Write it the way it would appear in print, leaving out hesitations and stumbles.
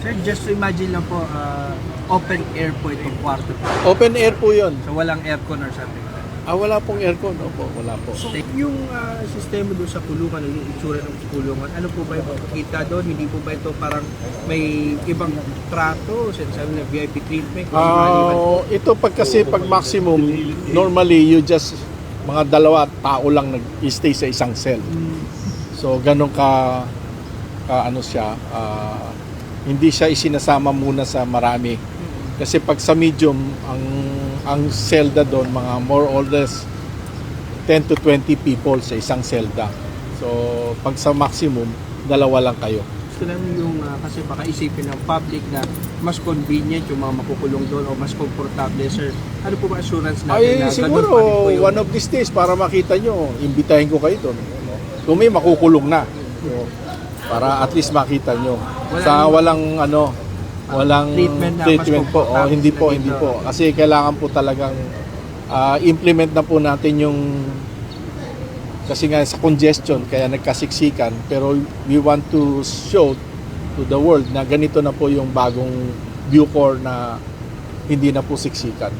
Sir, just to imagine lang po, open air po itong kwarto po. Open air po yun. So walang aircon or something. Wala pong aircon. Opo, wala po. So, yung sistema doon sa kulungan, yung itsura ng kulungan, ano po ba yung makikita doon? Hindi po ba ito parang may ibang trato? Sinasabi na VIP treatment? Ito pag maximum, normally you just, mga dalawa tao lang nag-stay sa isang cell. So ganun ano siya, hindi siya isinasama muna sa marami. Kasi pag sa medium, ang selda doon, mga more or less 10 to 20 people sa isang selda. So pag sa maximum, dalawa lang kayo. Gusto lang yung, kasi baka isipin ng public na mas convenient yung mga makukulong doon o mas komportable, sir. Ano po ba assurance natin na siguro, ganun pa rin po yung... one of these days, para makita nyo, imbitahin ko kayo doon. Kung may makukulong na. So, para at least makita nyo. Walang treatment po. Hindi po. Kasi kailangan po talagang implement na po natin yung, kasi nga sa congestion, kaya nagkasiksikan. Pero we want to show to the world na ganito na po yung bagong Bucor na hindi na po siksikan.